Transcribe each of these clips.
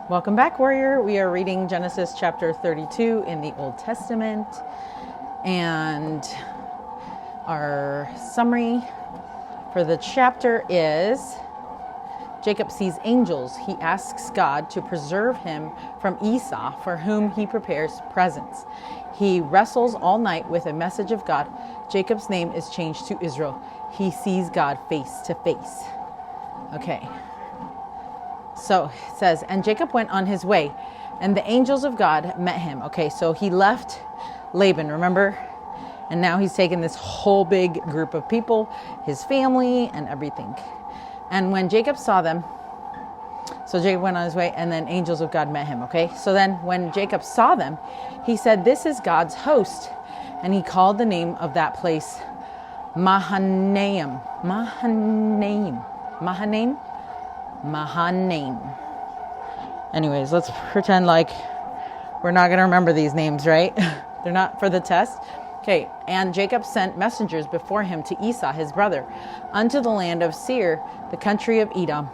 Welcome back, warrior. We are reading Genesis chapter 32 in the Old Testament. And our summary for the chapter is Jacob sees angels. He asks God to preserve him from Esau, for whom he prepares presents. He wrestles all night with a message of God. Jacob's name is changed to Israel. He sees God face to face. Okay. So it says, and Jacob went on his way, and the angels of God met him. Okay, so he left Laban, remember? And now he's taken this whole big group of people, his family and everything. And when Jacob saw them, so Jacob went on his way, and then angels of God met him. Okay, so then when Jacob saw them, he said, this is God's host. And he called the name of that place Mahanaim. Anyways, let's pretend like we're not going to remember these names, right? They're not for the test. Okay, and Jacob sent messengers before him to Esau, his brother, unto the land of Seir, the country of Edom.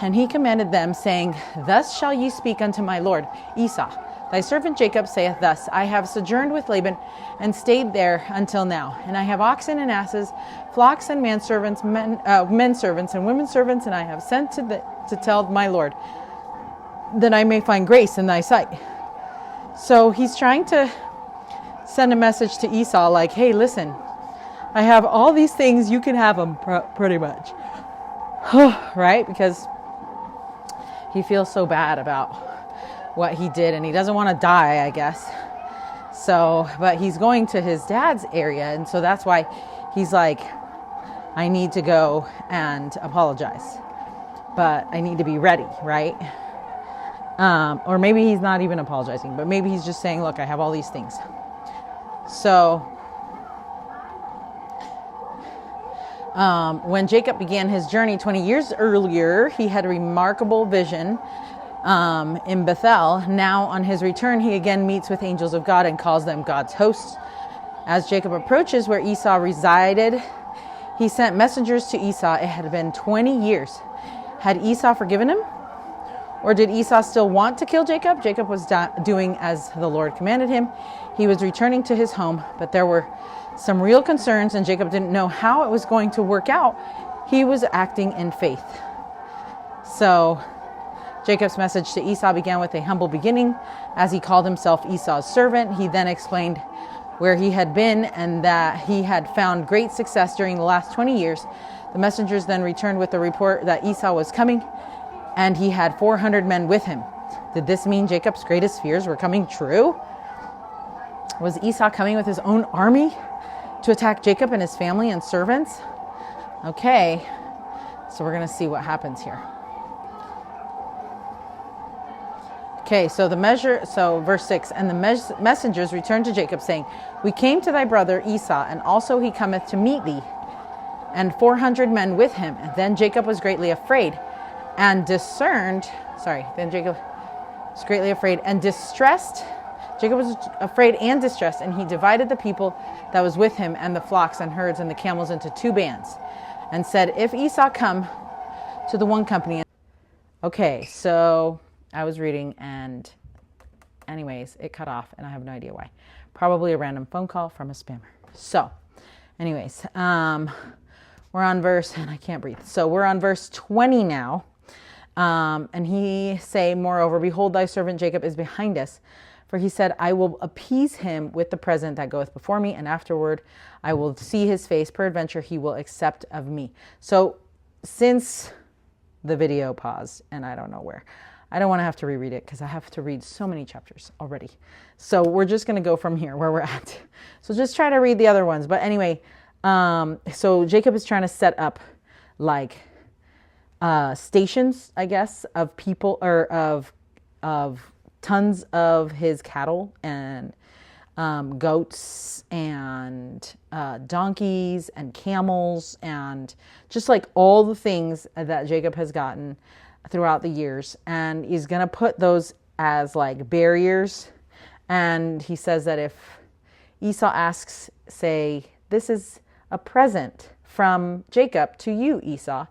And he commanded them, saying, thus shall ye speak unto my lord Esau. Thy servant Jacob saith thus, I have sojourned with Laban, and stayed there until now. And I have oxen and asses, flocks and menservants, men servants and women servants, and I have sent to tell my Lord, that I may find grace in thy sight. So he's trying to send a message to Esau like, hey, listen, I have all these things, you can have them pretty much. Right? Because he feels so bad about what he did, and he doesn't want to die, I guess. So, but he's going to his dad's area, and so that's why he's like, I need to go and apologize, but I need to be ready, right? Or maybe he's not even apologizing, but maybe he's just saying, look, I have all these things. So, when Jacob began his journey 20 years earlier, he had a remarkable vision in Bethel. Now on his return, he again meets with angels of God and calls them God's hosts. As Jacob approaches where Esau resided, he sent messengers to Esau. It had been 20 years. Had Esau forgiven him? Or did Esau still want to kill Jacob? Jacob was doing as the Lord commanded him. He was returning to his home, but there were some real concerns, and Jacob didn't know how it was going to work out. He was acting in faith. So Jacob's message to Esau began with a humble beginning, as he called himself Esau's servant. He then explained where he had been and that he had found great success during the last 20 years. The messengers then returned with the report that Esau was coming, and he had 400 men with him. Did this mean Jacob's greatest fears were coming true? Was Esau coming with his own army to attack Jacob and his family and servants? Okay, so we're going to see what happens here. Okay, so verse 6, and the messengers returned to Jacob, saying, we came to thy brother Esau, and also he cometh to meet thee, and 400 men with him. And then Jacob was greatly afraid, and distressed. Jacob was afraid and distressed, and he divided the people that was with him, and the flocks and herds and the camels into two bands, and said, if Esau come to the one company. Okay, so I was reading, and anyways, it cut off, and I have no idea why. Probably a random phone call from a spammer. So, anyways, we're on verse, and I can't breathe. So we're on verse 20 now. And he say, moreover, behold, thy servant Jacob is behind us. For he said, I will appease him with the present that goeth before me, and afterward I will see his face. Peradventure he will accept of me. So since the video paused, and I don't know where, I don't want to have to reread it because I have to read so many chapters already. So we're just going to go from here where we're at. So just try to read the other ones. But anyway, so Jacob is trying to set up like stations, I guess, of people, or of tons of his cattle and goats and donkeys and camels and just like all the things that Jacob has gotten throughout the years. And he's going to put those as like barriers. And he says that if Esau asks, say, this is a present from Jacob to you, Esau,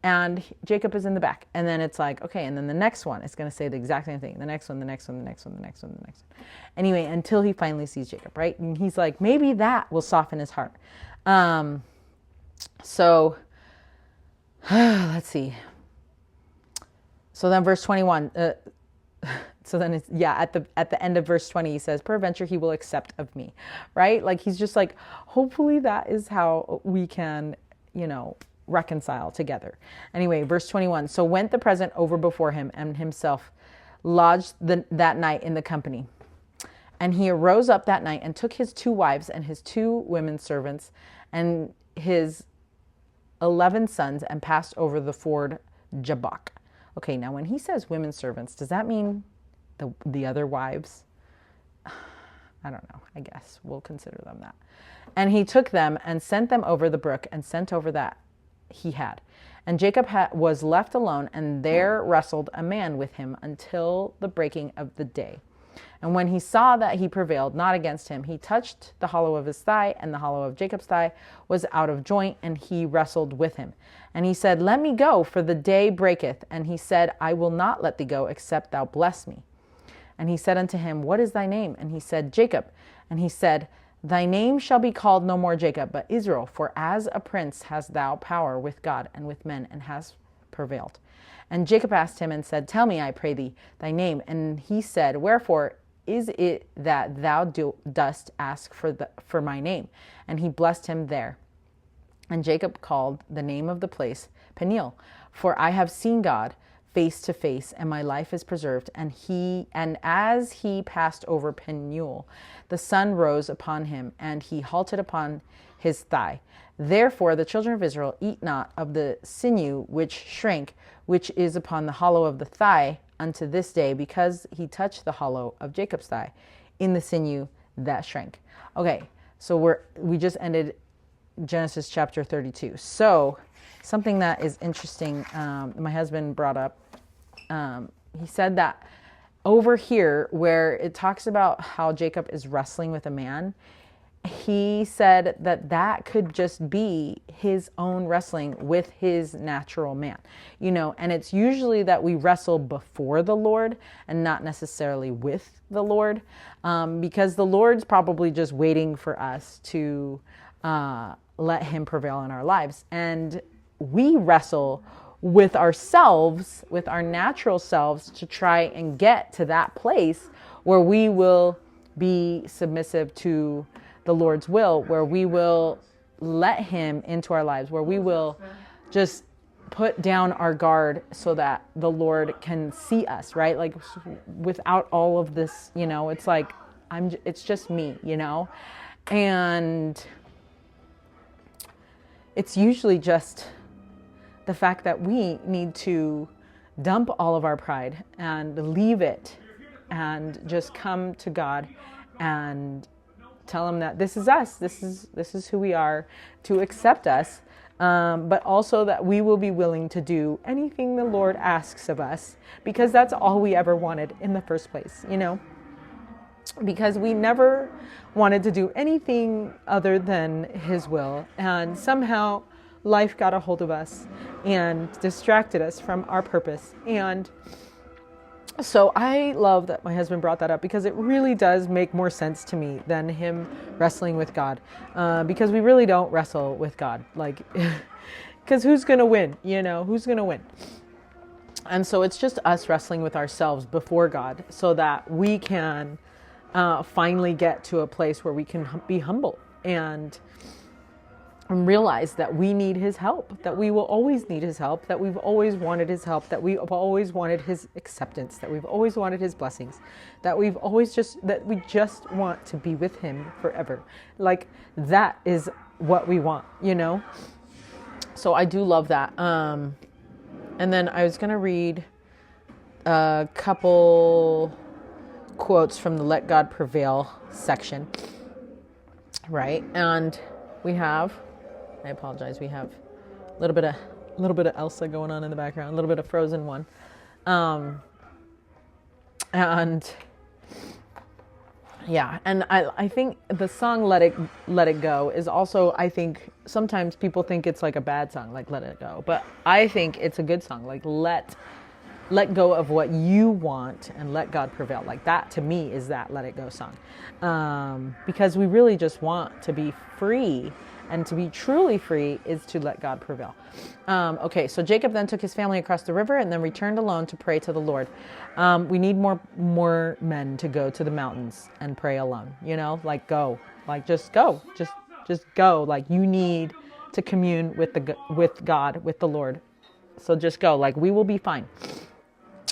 And Jacob is in the back. And then it's like, okay, and then the next one is going to say the exact same thing. The next one, the next one, the next one, the next one, the next one. Anyway, until he finally sees Jacob, right? And he's like, maybe that will soften his heart. So let's see. So then verse 21, so then it's, at the end of verse 20, he says, peradventure he will accept of me, right? Like, he's just like, hopefully that is how we can, reconcile together. Anyway, verse 21, so went the present over before him, and himself lodged that night in the company. And he arose up that night and took his 2 wives and his 2 women servants and his 11 sons and passed over the ford Jabbok. Okay, now when he says women servants, does that mean the other wives? I don't know. I guess we'll consider them that. And he took them and sent them over the brook and sent over that he had. And Jacob was left alone, and there wrestled a man with him until the breaking of the day. And when he saw that he prevailed not against him, he touched the hollow of his thigh, and the hollow of Jacob's thigh was out of joint, and he wrestled with him. And he said, let me go, for the day breaketh. And he said, I will not let thee go, except thou bless me. And he said unto him, what is thy name? And he said, Jacob. And he said, thy name shall be called no more Jacob, but Israel, for as a prince hast thou power with God and with men, and hast prevailed. And Jacob asked him and said, tell me, I pray thee, thy name. And he said, wherefore is it that thou dost ask for my name? And he blessed him there. And Jacob called the name of the place Peniel, for I have seen God face to face, and my life is preserved. And as he passed over Peniel, the sun rose upon him, and he halted upon his thigh. Therefore the children of Israel eat not of the sinew which shrank, which is upon the hollow of the thigh unto this day, because he touched the hollow of Jacob's thigh in the sinew that shrank. Okay, so we just ended Genesis chapter 32. So something that is interesting, my husband brought up, he said that over here where it talks about how Jacob is wrestling with a man, he said that could just be his own wrestling with his natural man, and it's usually that we wrestle before the Lord and not necessarily with the Lord, because the Lord's probably just waiting for us to let him prevail in our lives. And we wrestle with ourselves, with our natural selves, to try and get to that place where we will be submissive to the Lord's will, where we will let him into our lives, where we will just put down our guard so that the Lord can see us, right? Like, without all of this, it's like, it's just me, and it's usually just the fact that we need to dump all of our pride and leave it and just come to God and tell him that this is us, this is who we are, to accept us, but also that we will be willing to do anything the Lord asks of us, because that's all we ever wanted in the first place, because we never wanted to do anything other than his will, and somehow life got a hold of us and distracted us from our purpose. And so I love that my husband brought that up, because it really does make more sense to me than him wrestling with God, because we really don't wrestle with God, like, because who's going to win? Who's going to win? And so it's just us wrestling with ourselves before God, so that we can finally get to a place where we can be humble and realize that we need his help, that we will always need his help, that we've always wanted his help, that we've always wanted his acceptance, that we've always wanted his blessings, that we just want to be with him forever. Like, that is what we want, So I do love that. And then I was going to read a couple quotes from the Let God Prevail section, right? And we have, I apologize, we have a little bit of Elsa going on in the background, a little bit of Frozen 1. And Yeah, and I think the song Let It Go is also, I think sometimes people think it's like a bad song, like Let It Go. But I think it's a good song. Like let go of what you want and let God prevail. Like that to me is that Let It Go song. Because we really just want to be free, and to be truly free is to let God prevail. Okay, so Jacob then took his family across the river and then returned alone to pray to the Lord. We need more men to go to the mountains and pray alone. You know, like go, like just go, just go. Like you need to commune with God, with the Lord. So just go. Like we will be fine.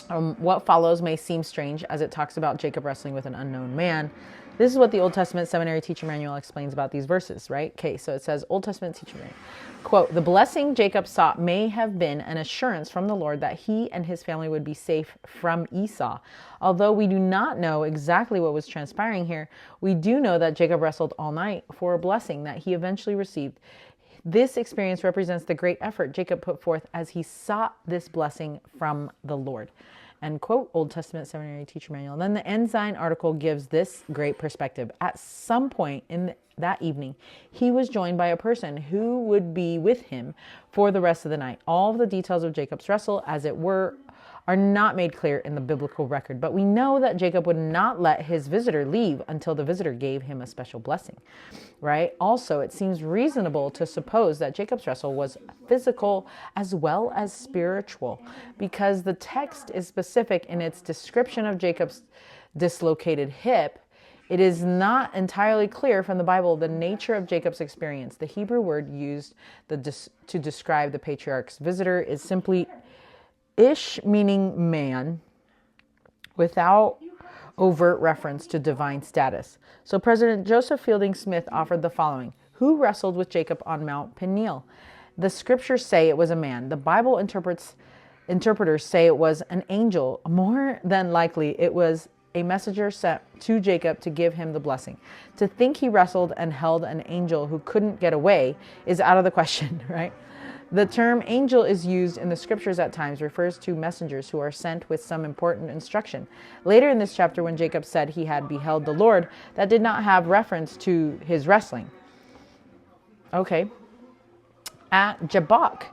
What follows may seem strange as it talks about Jacob wrestling with an unknown man. This is what the Old Testament Seminary Teacher Manual explains about these verses, right? Okay, so it says, Old Testament Teacher Manual, quote, the blessing Jacob sought may have been an assurance from the Lord that he and his family would be safe from Esau. Although we do not know exactly what was transpiring here, we do know that Jacob wrestled all night for a blessing that he eventually received. This experience represents the great effort Jacob put forth as he sought this blessing from the Lord. End quote, Old Testament Seminary Teacher Manual. Then the Ensign article gives this great perspective. At some point in that evening, he was joined by a person who would be with him for the rest of the night. All of the details of Jacob's wrestle, as it were, are not made clear in the biblical record, but we know that Jacob would not let his visitor leave until the visitor gave him a special blessing, right? Also, it seems reasonable to suppose that Jacob's wrestle was physical as well as spiritual, because the text is specific in its description of Jacob's dislocated hip. It is not entirely clear from the Bible the nature of Jacob's experience. The Hebrew word used to describe the patriarch's visitor is simply ish, meaning man, without overt reference to divine status. So President Joseph Fielding Smith offered the following. Who wrestled with Jacob on Mount Peniel? The scriptures say it was a man. The Bible interpreters say it was an angel. More than likely, it was a messenger sent to Jacob to give him the blessing. To think he wrestled and held an angel who couldn't get away is out of the question, right? The term angel is used in the scriptures at times, refers to messengers who are sent with some important instruction. Later in this chapter, when Jacob said he had beheld the Lord, that did not have reference to his wrestling. Okay. At Jabbok,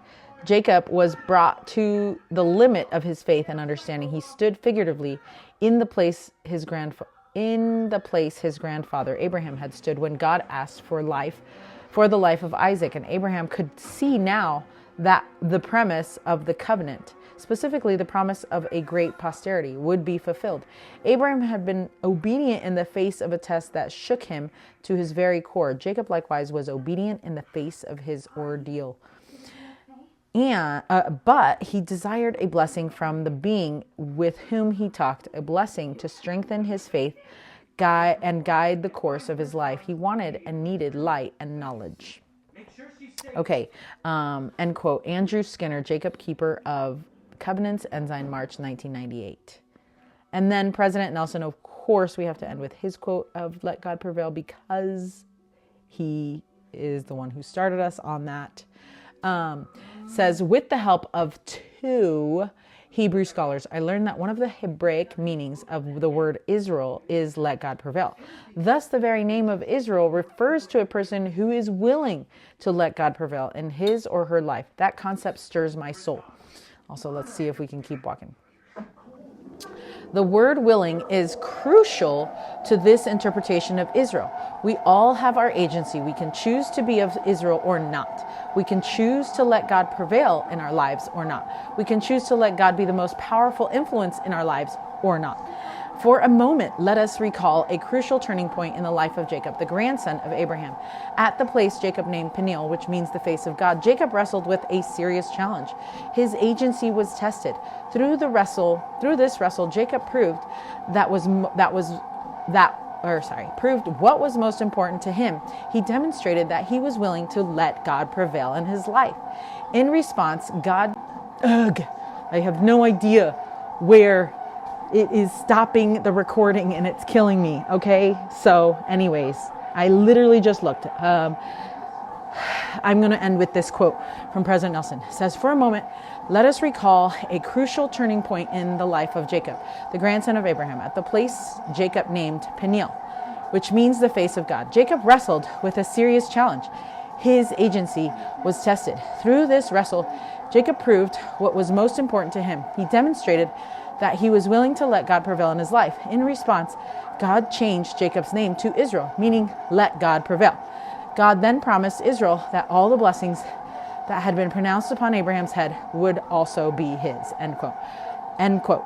Jacob was brought to the limit of his faith and understanding. He stood figuratively in the place his grandfather Abraham had stood when God asked for the life of Isaac, and Abraham could see now that the premise of the covenant, specifically the promise of a great posterity, would be fulfilled. Abraham had been obedient in the face of a test that shook him to his very core. Jacob likewise was obedient in the face of his ordeal. But he desired a blessing from the being with whom he talked, a blessing to strengthen his faith and guide the course of his life. He wanted and needed light and knowledge. Okay, end quote. Andrew Skinner, Jacob Keeper of Covenants, Ensign, March 1998. And then President Nelson, of course, we have to end with his quote of Let God Prevail, because he is the one who started us on that. Says, with the help of two Hebrew scholars, I learned that one of the Hebraic meanings of the word Israel is let God prevail. Thus, the very name of Israel refers to a person who is willing to let God prevail in his or her life. That concept stirs my soul. Also, let's see if we can keep walking. The word willing is crucial to this interpretation of Israel. We all have our agency. We can choose to be of Israel or not. We can choose to let God prevail in our lives or not. We can choose to let God be the most powerful influence in our lives or not. For a moment, let us recall a crucial turning point in the life of Jacob, the grandson of Abraham. At the place Jacob named Peniel, which means the face of God, Jacob wrestled with a serious challenge. His agency was tested. Through this wrestle, Jacob proved proved what was most important to him. He demonstrated that he was willing to let God prevail in his life. In response, I have no idea where it is stopping the recording and it's killing me. Okay. So anyways, I literally just looked. I'm going to end with this quote from President Nelson. It says, for a moment, let us recall a crucial turning point in the life of Jacob, the grandson of Abraham, at the place Jacob named Peniel. which means the face of God. Jacob wrestled with a serious challenge. His agency was tested. Through this wrestle, Jacob proved what was most important to him. He demonstrated that he was willing to let God prevail in his life. In response, God changed Jacob's name to Israel, meaning let God prevail. God then promised Israel that all the blessings that had been pronounced upon Abraham's head would also be his. End quote. End quote.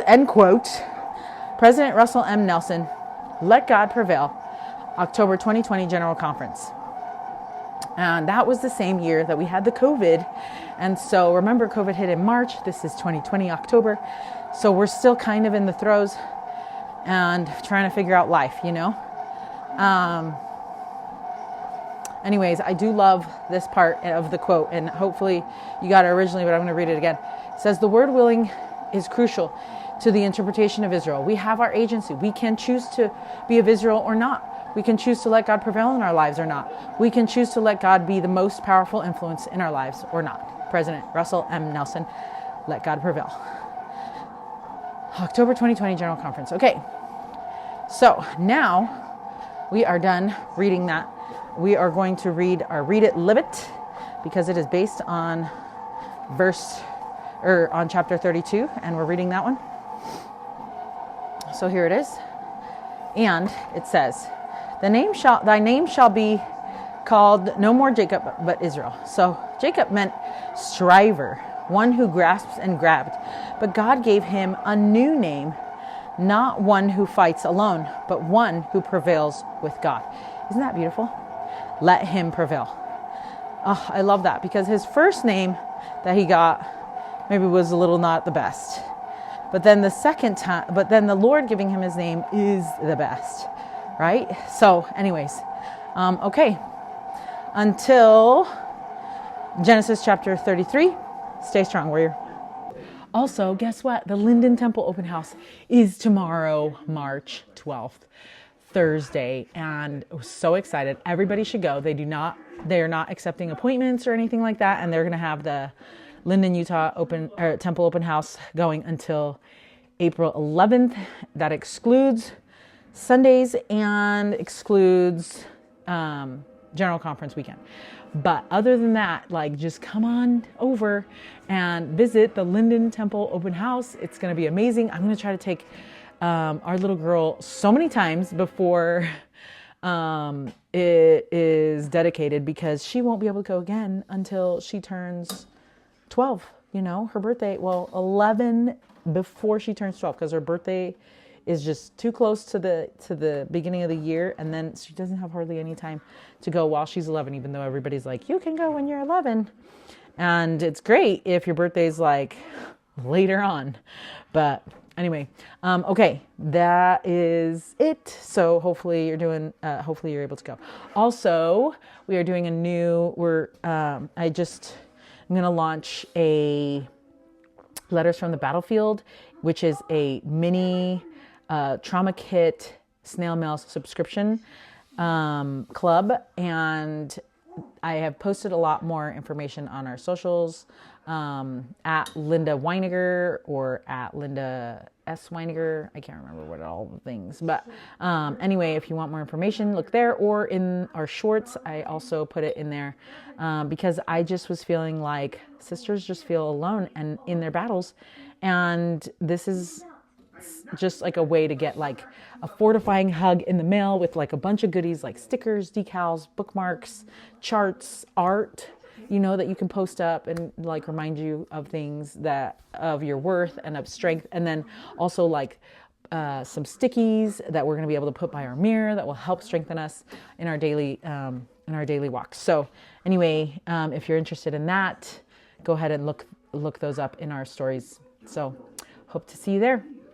End quote. President Russell M. Nelson, Let God Prevail, October 2020 General Conference. And that was the same year that we had the COVID. And so remember, COVID hit in March. This is 2020 October. So we're still kind of in the throes and trying to figure out life, you know. Anyways, I do love this part of the quote, and hopefully you got it originally, but I'm going to read it again. It says, the word willing is crucial to the interpretation of Israel. We have our agency. We can choose to be of Israel or not. We can choose to let God prevail in our lives or not. We can choose to let God be the most powerful influence in our lives or not. President Russell M. Nelson, Let God Prevail. October 2020 General Conference. Okay, so now we are done reading that. We are going to read our Read It, Live It, because it is based on on chapter 32, and we're reading that one. So here it is. And it says, thy name shall be called no more Jacob, but Israel. So Jacob meant striver, one who grasps and grabbed. But God gave him a new name, not one who fights alone, but one who prevails with God. Isn't that beautiful? Let him prevail. Oh, I love that, because his first name that he got maybe was a little not the best. But then the Lord giving him his name is the best, right? So anyways, okay. Until Genesis chapter 33, stay strong, warrior. Also, guess what? The Linden Temple Open House is tomorrow, March 12th, Thursday, and I was so excited. Everybody should go. They are not accepting appointments or anything like that, and they're going to have the Linden, Utah Temple Open House going until April 11th. That excludes Sundays and excludes General Conference weekend. But other than that, just come on over and visit the Linden Temple Open House. It's going to be amazing. I'm going to try to take our little girl so many times before it is dedicated, because she won't be able to go again until she turns 12, her birthday, 11 before she turns 12, because her birthday is just too close to the beginning of the year, and then she doesn't have hardly any time to go while she's 11, even though everybody's like, you can go when you're 11. And it's great if your birthday's later on. But anyway, okay, that is it. So hopefully you're able to go. Also, we are doing I'm going to launch a Letters from the Battlefield, which is a mini trauma kit snail mail subscription club. And I have posted a lot more information on our socials, at Linda Winegar or at Linda S. Winegar. I can't remember what all the things, but anyway, if you want more information, look there, or in our shorts. I also put it in there because I just was feeling like sisters just feel alone and in their battles, and this is just a way to get a fortifying hug in the mail with a bunch of goodies like stickers, decals, bookmarks, charts, art, that you can post up and remind you of things of your worth and of strength. And then also some stickies that we're going to be able to put by our mirror that will help strengthen us in our daily walks. So anyway, if you're interested in that, go ahead and look those up in our stories. So hope to see you there.